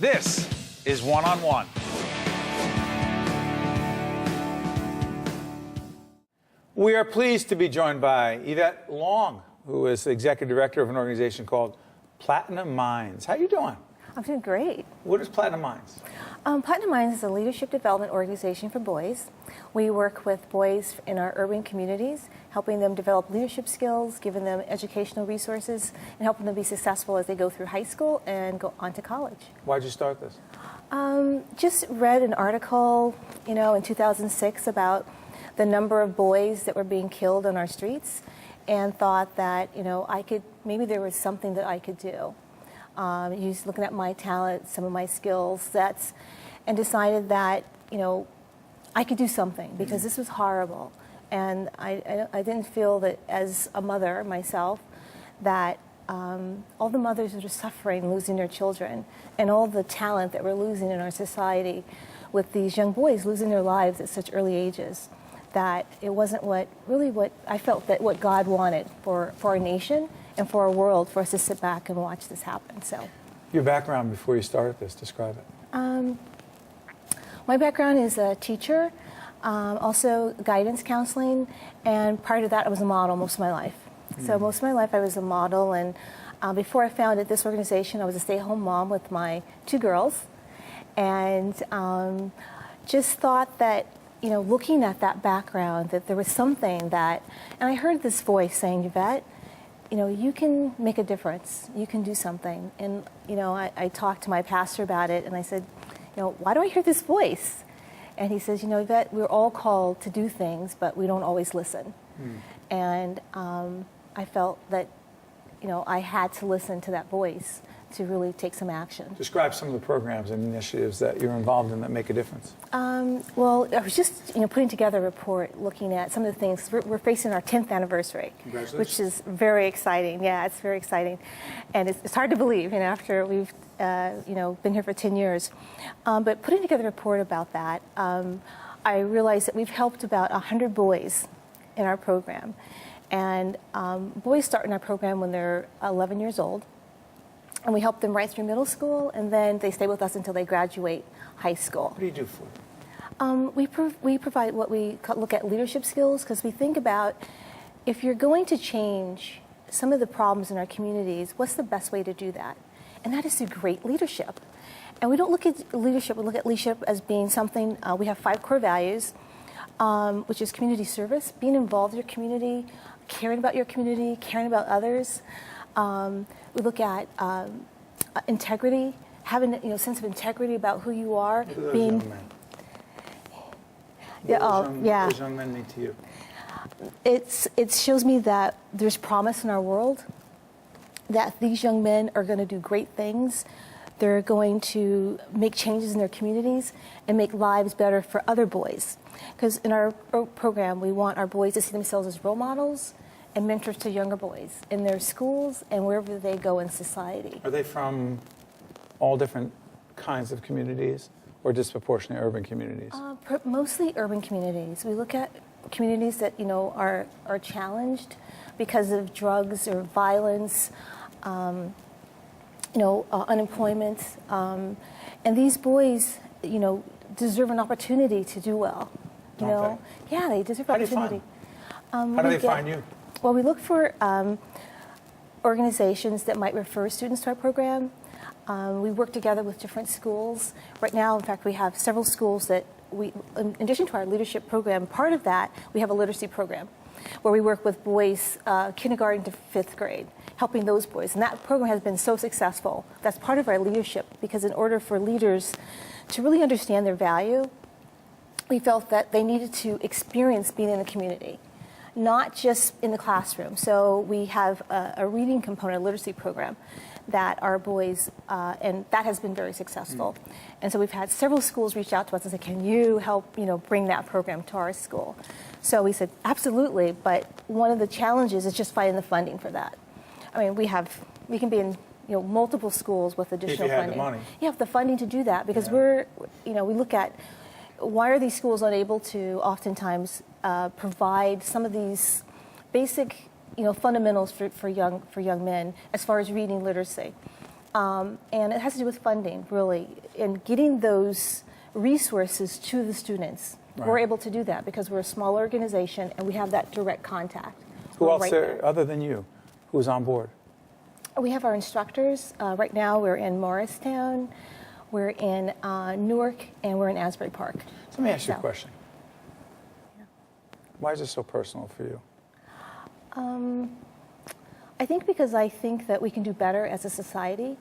This is One on One. We are pleased to be joined by Yvette Long, who is the executive director of an organization called Platinum Minds. How are you doing? I'm doing great. What is Platinum Minds? Platinum Minds is a leadership development organization for boys. We work with boys in our urban communities, helping them develop leadership skills, giving them educational resources, and helping them be successful as they go through high school and go on to college. Why'd you start this? Just read an article, in 2006 about the number of boys that were being killed on our streets, and thought that, maybe there was something that I could do. Looking at my talent, some of my skills, and decided that, I could do something because this was horrible. And I didn't feel that as a mother myself, that all the mothers that are suffering, losing their children, and all the talent that we're losing in our society with these young boys losing their lives at such early ages, that it wasn't what I felt that what God wanted for our nation and for our world, for us to sit back and watch this happen. So, your background before you started this, describe it. My background is a teacher, also guidance counseling, and prior to that I was a model most of my life. So most of my life I was a model, and before I founded this organization I was a stay-at-home mom with my 2 girls, and just thought that, looking at that background, that there was something that, and I heard this voice saying, Yvette, you can make a difference. You can do something. And, I talked to my pastor about it, and I said, why do I hear this voice? And he says, Yvette, we're all called to do things, but we don't always listen. And I felt that, I had to listen to that voice to really take some action. Describe some of the programs and initiatives that you're involved in that make a difference. Well, I was just putting together a report looking at some of the things. We're facing our 10th anniversary, Congratulations. Which is very exciting. Yeah, it's very exciting, and it's hard to believe, after we've been here for 10 years. But putting together a report about that, I realized that we've helped about 100 boys in our program, and boys start in our program when they're 11 years old. And we help them right through middle school, and then they stay with us until they graduate high school. What do you do for them? We provide what we look at leadership skills, because we think about if you're going to change some of the problems in our communities, what's the best way to do that? And that is through great leadership. And we don't look at leadership, we look at leadership as being something, we have 5 core values, which is community service, being involved in your community, caring about your community, caring about others. We look at integrity, having a sense of integrity about who you are. What do those being, young men? What those young men mean to you? It shows me that there's promise in our world, that these young men are going to do great things. They're going to make changes in their communities and make lives better for other boys. Because in our program, we want our boys to see themselves as role models and mentors to younger boys in their schools and wherever they go in society. Are they from all different kinds of communities or disproportionate urban communities? Mostly urban communities. We look at communities that are challenged because of drugs or violence, unemployment, and these boys deserve an opportunity to do well. Yeah, they deserve opportunity. How do they find you? Well, we look for organizations that might refer students to our program. We work together with different schools. Right now, in fact, we have several schools that in addition to our leadership program, part of that, we have a literacy program where we work with boys kindergarten to 5th grade, helping those boys. And that program has been so successful. That's part of our leadership, because in order for leaders to really understand their value, we felt that they needed to experience being in the community, not just in the classroom. So we have a reading component, a literacy program that our boys, and that has been very successful. And so we've had several schools reach out to us and say, can you help bring that program to our school? So we said, absolutely, but one of the challenges is just finding the funding for that. I mean, we can be in multiple schools with additional funding. If you had the money. You have the funding to do that, because we look at why are these schools unable to oftentimes provide some of these basic fundamentals for young men as far as reading literacy. And it has to do with funding, really, and getting those resources to the students. Right. We're able to do that because we're a small organization and we have that direct contact. Who We're else right there, there. other than you, who's on board? We have our instructors. Right now, we're in Morristown, we're in Newark, and we're in Asbury Park. So let me ask you a So, question. Why is it so personal for you? I think because I think that we can do better as a society,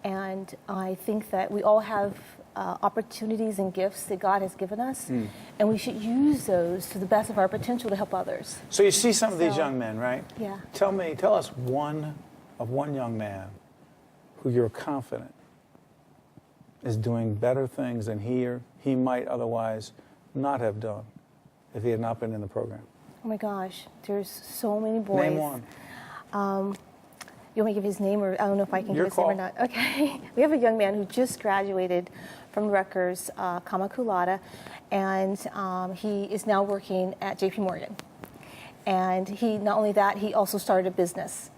and I think that we all have opportunities and gifts that God has given us, and we should use those to the best of our potential to help others. So you see some of these So- young men, right? Yeah. Tell us one young man who you're confident is doing better things than he might otherwise not have done if he had not been in the program. Oh my gosh, there's so many boys. Name one. You want me to give his name, or I don't know if I can Your give his name or call. not. Okay. We have a young man who just graduated from Rutgers, comma cum laude, and he is now working at J.P. Morgan. And he, not only that, he also started a business.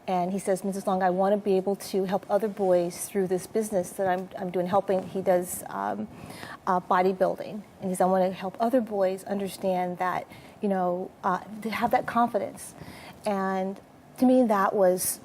And he says, Mrs. Long, I want to be able to help other boys through this business that I'm doing, helping. He does bodybuilding. And he says, I want to help other boys understand that, to have that confidence. And to me, that was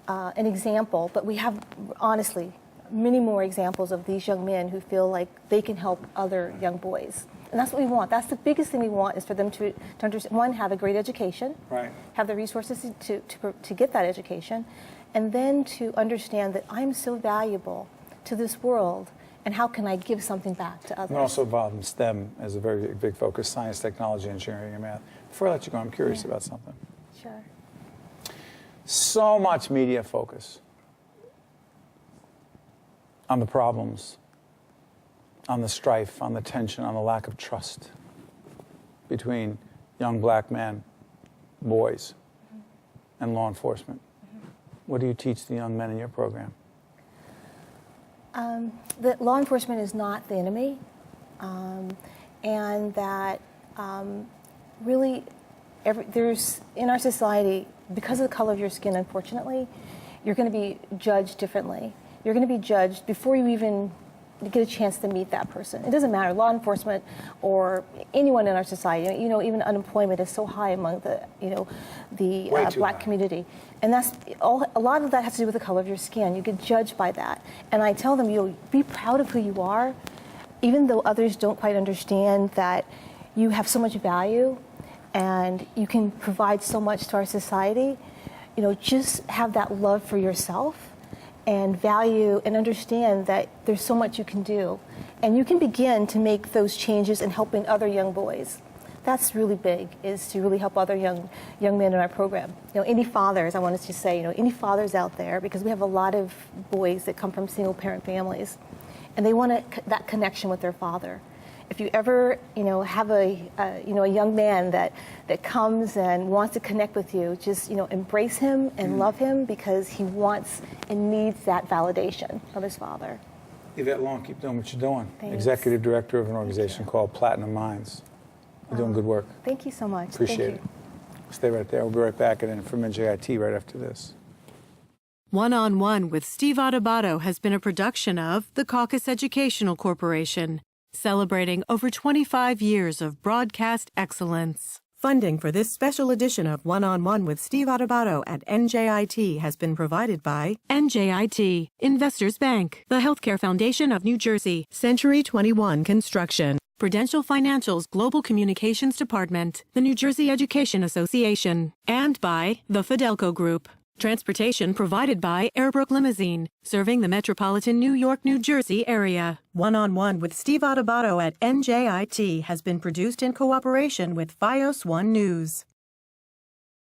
an example. But we have, honestly, many more examples of these young men who feel like they can help other young boys. And that's what we want. That's the biggest thing we want, is for them to understand, one, have a great education, Right. have the resources to get that education, and then to understand that I'm so valuable to this world, and how can I give something back to others? And also involved in STEM as a very big focus: science, technology, engineering, and math. Before I let you go, I'm curious about something. Sure. So much media focus on the problems, on the strife, on the tension, on the lack of trust between young black men, boys, and law enforcement. What do you teach the young men in your program? That law enforcement is not the enemy, and that really there's, in our society, because of the color of your skin, unfortunately, you're going to be judged differently. You're going to be judged before you even get a chance to meet that person. It doesn't matter, law enforcement or anyone in our society. Even unemployment is so high among the Way too black high. community, and that's all. A lot of that has to do with the color of your skin. You get judged by that, and I tell them, be proud of who you are, even though others don't quite understand that you have so much value, and you can provide so much to our society. Just have that love for yourself, and value and understand that there's so much you can do. And you can begin to make those changes in helping other young boys. That's really big, is to really help other young men in our program. Any fathers, I wanted to say, any fathers out there, because we have a lot of boys that come from single parent families, and they want that connection with their father. If you ever, have a young man that comes and wants to connect with you, just, embrace him and love him, because he wants and needs that validation from his father. Yvette Long, keep doing what you're doing. Thanks. Executive Director of an organization called Platinum Minds. You're doing good work. Thank you so much. Appreciate it. Stay right there. We'll be right back and then from NJIT right after this. One-on-One with Steve Adubato has been a production of the Caucus Educational Corporation, celebrating over 25 years of broadcast excellence. Funding for this special edition of One-on-One with Steve Adubato at NJIT has been provided by NJIT, Investors Bank, the Healthcare Foundation of New Jersey, Century 21 Construction, Prudential Financial's Global Communications Department, the New Jersey Education Association, and by the Fidelco Group. Transportation provided by Airbrook Limousine, serving the metropolitan New York, New Jersey area. One-on-One with Steve Adubato at NJIT has been produced in cooperation with FiOS One News.